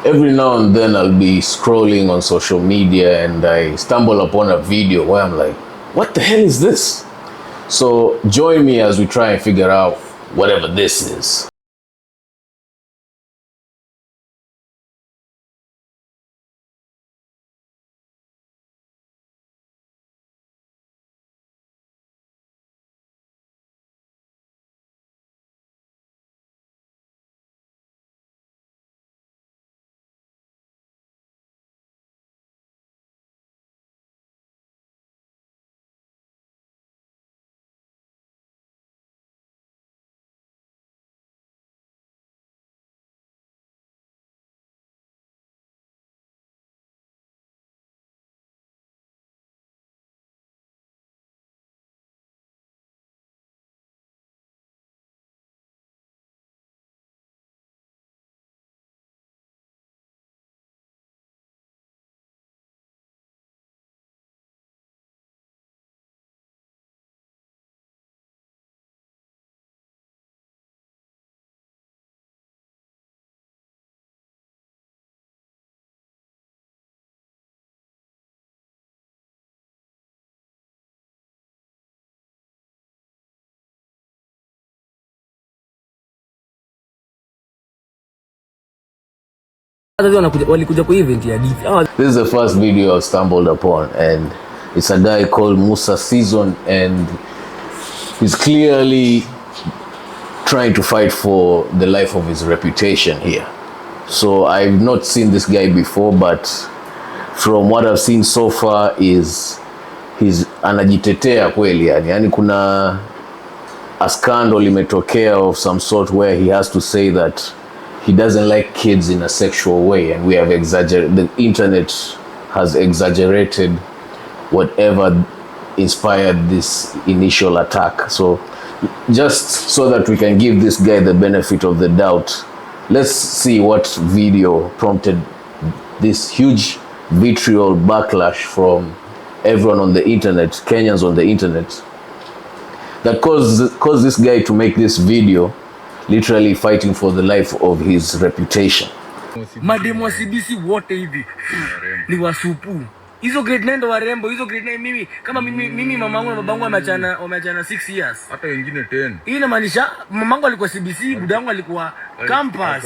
Every now and then I'll be scrolling on social media and I stumble upon a video where I'm like, what the hell is this? So join me as we try and figure out whatever this is. This is the first video I've stumbled upon, and it's a guy called musa.szn, and he's clearly trying to fight for the life of his reputation here. So I've not seen this guy before, but from what I've seen so far is he's anajitetea kweli, yani kuna a scandal imetokea of some sort where he has to say that he doesn't like kids in a sexual way, and we have exaggerated, the internet has exaggerated whatever inspired this initial attack. So just so that we can give this guy the benefit of the doubt, let's see what video prompted this huge vitriol backlash from everyone on the internet, Kenyans on the internet, that caused this guy to make this video, literally fighting for the life of his reputation. Mademu wa CBC wote hivi ni wasupu. Hizo grade 9 ndo warembo, hizo grade 9 mimi mamangu na babangu wameachana 6 years. Hata wengine 10. Hii inamaanisha mamangu alikuwa CBC, budangu alikuwa campus.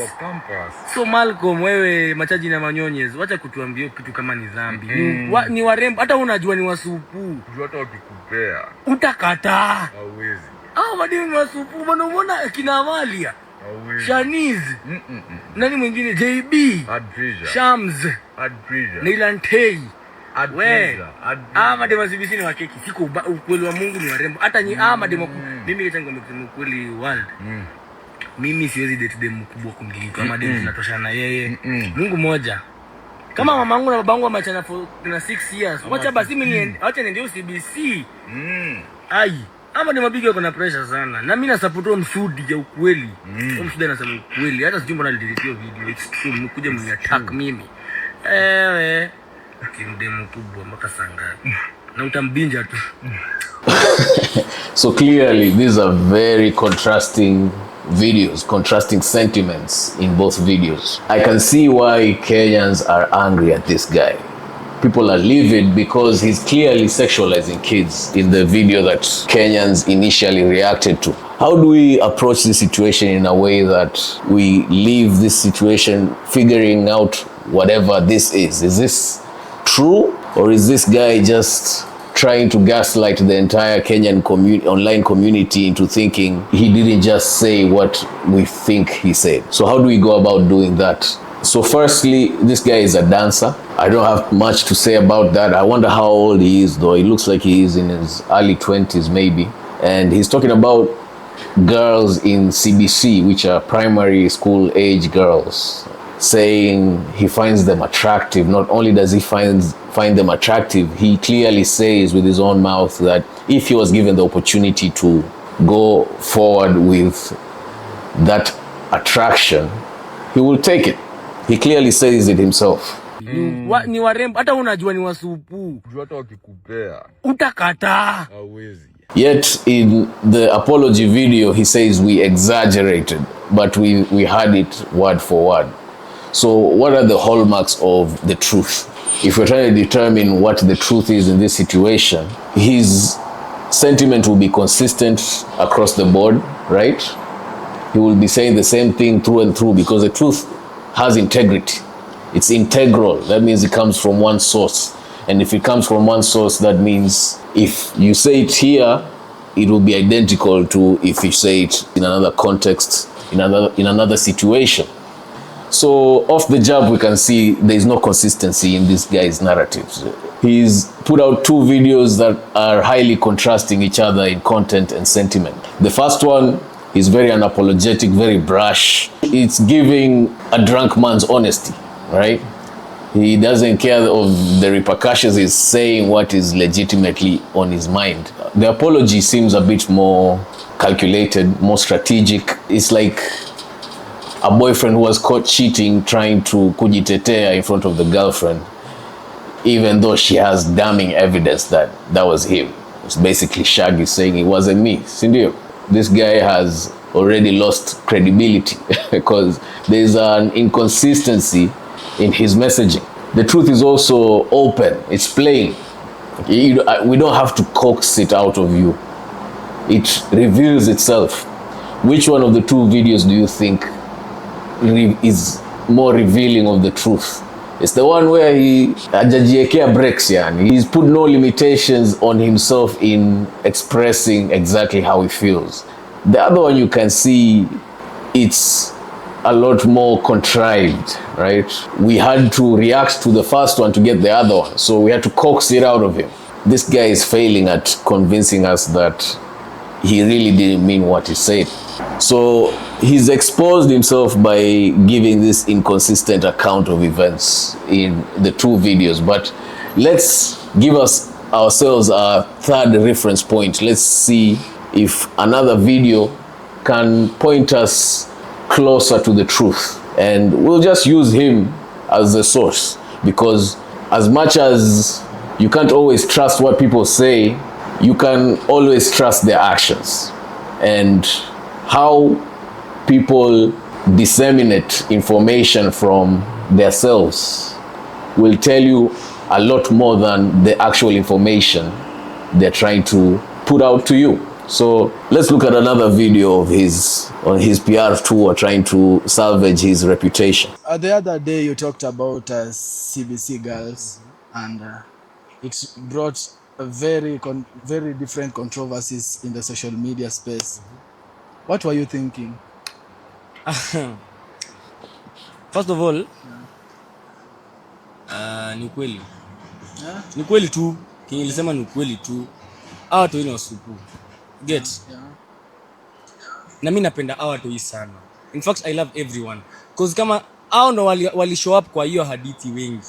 So Malcolm, wewe machaji na manyonyezi, wacha kutuambia kitu kama ni dhambi. Ni warembo, hata unajua ni wasupu. Unajua hata wakikupea utakataa. Hauwezi. Mademu wa supu, bwana umeona kina Amalia, Shanice, nani mwingine, JB, Shams, Nilantei. Mademu wa CBC ni wakeki. Siko ukweli wa Mungu ni warembo. Hata mademu mimi kitangu nimesema ukweli world. Mimi siwezi date demu kubwa kumliko. Mademu tunatoshana na yeye. Mungu moja. Kama mamangu na babangu wameachana for 6 years. Wacha basi mimi acha niende CBC. Ni mabigi wako na pressure sana. Na mimi na support msudi ya ukweli. Msudi anasema ukweli. Hata sijui mbona nilidelete hiyo video. It's true, mkuja mniattack mimi. Kimdemu kubwa mpaka sanga. Na utambinja tu. So clearly these are very contrasting videos, contrasting sentiments in both videos. I can see why Kenyans are angry at this guy. People are livid because he's clearly sexualizing kids in the video that Kenyans initially reacted to. How do we approach this situation in a way that we leave this situation figuring out whatever this is? Is this true, or is this guy just trying to gaslight the entire Kenyan online community into thinking he didn't just say what we think he said? So how do we go about doing that? So firstly, this guy is a dancer. I don't have much to say about that. I wonder how old he is though. He looks like he is in his early 20s maybe. And he's talking about girls in CBC, which are primary school age girls, saying he finds them attractive. Not only does he find them attractive, he clearly says with his own mouth that if he was given the opportunity to go forward with that attraction, he will take it. He clearly says it himself. Ni warembo, hata unajua ni wasupu. Unajua hata wakikupea utakataa. Hauwezi. Yet in the apology video he says we exaggerated, but we had it word for word. So what are the hallmarks of the truth? If we're trying to determine what the truth is in this situation, his sentiment will be consistent across the board, right? He will be saying the same thing through and through because the truth has integrity. It's integral. That means it comes from one source. And if it comes from one source, that means if you say it here, it will be identical to if you say it in another context, in another situation. So off the jump, we can see there's no consistency in this guy's narratives. He's put out 2 videos that are highly contrasting each other in content and sentiment. The first one is very unapologetic, very brash. It's giving a drunk man's honesty, right? He doesn't care of the repercussions. He's saying what is legitimately on his mind. The apology seems a bit more calculated, more strategic. It's like a boyfriend who was caught cheating trying to kujitetea in front of the girlfriend, even though she has damning evidence that that was him. It's basically Shaggy saying it wasn't me. Sindio, this guy has already lost credibility because there's an inconsistency in his messaging. The truth is also open. It's plain. We don't have to coax it out of you. It reveals itself. Which one of the 2 videos do you think is more revealing of the truth? It's the one where he hajajiekea breaks, yani. He's put no limitations on himself in expressing exactly how he feels. The other one, you can see it's a lot more contrived, right? We had to react to the first one to get the other one, so we had to coax it out of him. This guy is failing at convincing us that he really didn't mean what he said. So he's exposed himself by giving this inconsistent account of events in the 2 videos. But let's give ourselves a third reference point. Let's see if another video can point us closer to the truth. And we'll just use him as the source, because as much as you can't always trust what people say, you can always trust their actions. And how people disseminate information from themselves will tell you a lot more than the actual information they're trying to put out to you. So let's look at another video of his on his PR tour trying to salvage his reputation. The other day you talked about CBC girls, and it brought a very different controversies in the social media space. What were you thinking? First of all, ni kweli. Ni kweli tu. Nilisema ni kweli tu. Hawa tu ina supu. Get? Na mimi napenda hawa tu sana. In fact, I love everyone. Cause kama hao ndo wali show up kwa hiyo hadithi wengi.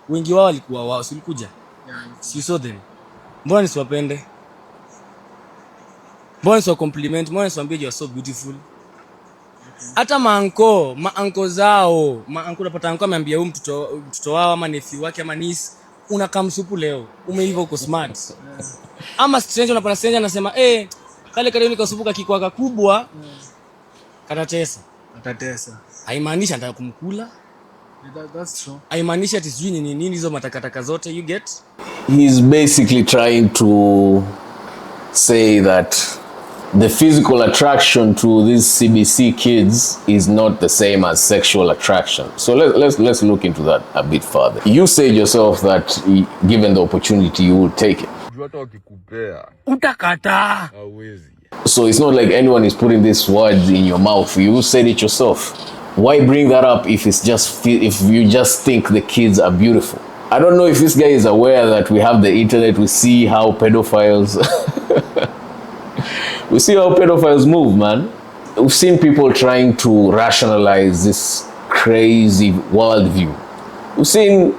Wengi wao walikuwa wao, si ulikuja? You saw them. Mbona nisiwapende? Mbona nisiwa compliment? Mbona nisiwaambie you are so beautiful? Hata maanko zao, maanko unapata anko ameambia huyu mtoto wao ama nephew wake ama niece, unakamsupu leo. Umeiva uko smart. Ama stranger unapata stranger anasema kale kale nikasupuka kikwaka kubwa. Katatesa. Haimaanishi anataka kumkula. That's true. Haimaanishi ati sijui ni nini hizo matakataka zote, you get? He's basically trying to say that the physical attraction to these CBC kids is not the same as sexual attraction. So let's look into that a bit further. You said yourself that given the opportunity you will take it. Utakataa. So it's not like anyone is putting these words in your mouth. You said it yourself. Why bring that up if you just think the kids are beautiful? I don't know if this guy is aware that we have the internet. We see how pedophiles move, man. We've seen people trying to rationalize this crazy worldview. We've seen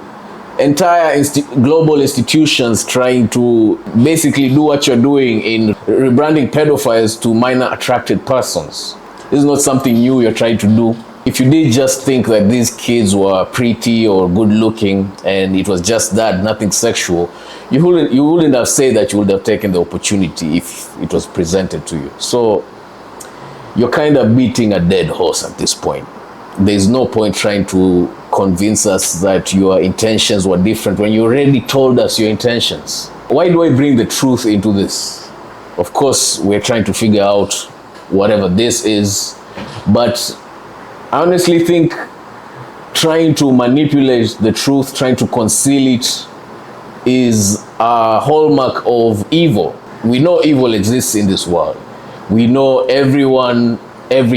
entire global institutions trying to basically do what you're doing in rebranding pedophiles to minor attracted persons. This is not something new you're trying to do. If you did just think that these kids were pretty or good looking and it was just that, nothing sexual, you wouldn't have said that. You would have taken the opportunity if it was presented to you. So you're kind of beating a dead horse at this point. there's no point trying to convince us that your intentions were different when you already told us your intentions. Why do I bring the truth into this? Of course, we're trying to figure out whatever this is, but I honestly think trying to manipulate the truth, trying to conceal it, is a hallmark of evil. We know evil exists in this world. We know every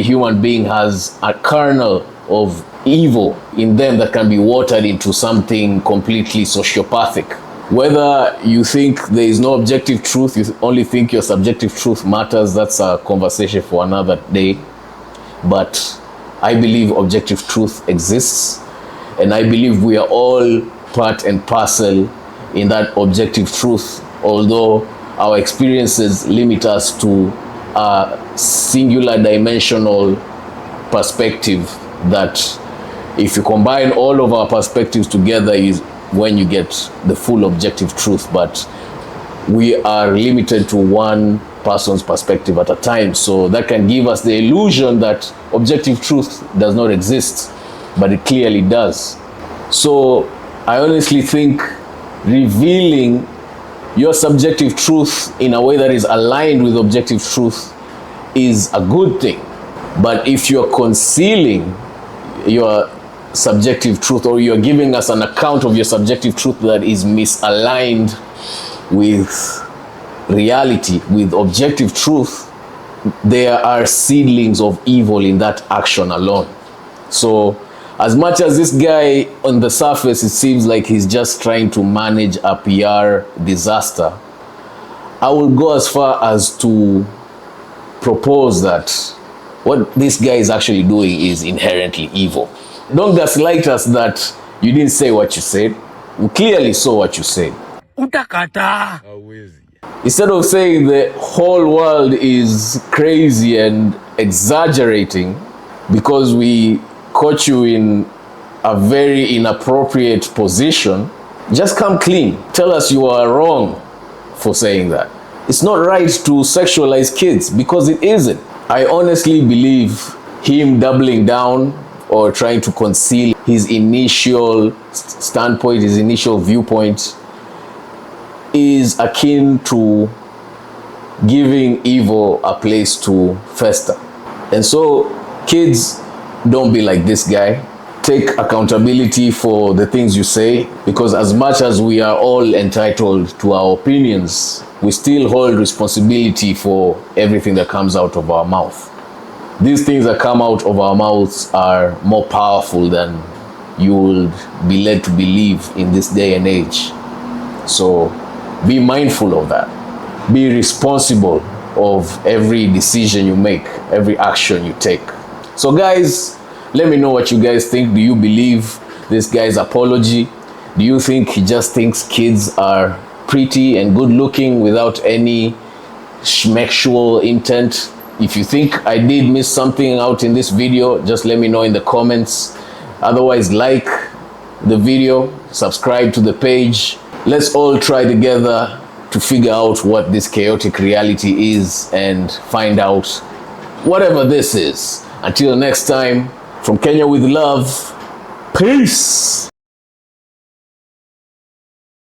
human being has a kernel of evil in them that can be watered into something completely sociopathic. Whether you think there is no objective truth, you only think your subjective truth matters, that's a conversation for another day. But I believe objective truth exists, and I believe we are all part and parcel in that objective truth, although our experiences limit us to a singular dimensional perspective that if you combine all of our perspectives together is when you get the full objective truth. But we are limited to one person's perspective at a time, so that can give us the illusion that objective truth does not exist, but it clearly does. So I honestly think revealing your subjective truth in a way that is aligned with objective truth is a good thing. But if you're concealing your subjective truth, or you're giving us an account of your subjective truth that is misaligned with reality, with objective truth, there are seedlings of evil in that action alone. So as much as this guy on the surface, it seems like he's just trying to manage a PR disaster, I will go as far as to propose that what this guy is actually doing is inherently evil. Don't gaslight us that you didn't say what you said. We clearly saw what you said. Utakata. Hawezi. Instead of saying the whole world is crazy and exaggerating because we caught you in a very inappropriate position, just come clean. Tell us you are wrong for saying that. It's not right to sexualize kids, because it isn't. I honestly believe him doubling down or trying to conceal his initial standpoint, his initial viewpoint, is akin to giving evil a place to fester. And so, kids, don't be like this guy. Take accountability for the things you say, because as much as we are all entitled to our opinions, we still hold responsibility for everything that comes out of our mouth. These things that come out of our mouths are more powerful than you would be led to believe in this day and age. So be mindful of that. Be responsible of every decision you make, every action you take. So guys, let me know what you guys think. Do you believe this guy's apology? Do you think he just thinks kids are pretty and good looking without any schmexual intent? If you think I did miss something out in this video, just let me know in the comments. Otherwise, like the video, subscribe to the page. Let's all try together to figure out what this chaotic reality is and find out whatever this is. Until next time, from Kenya with love, peace.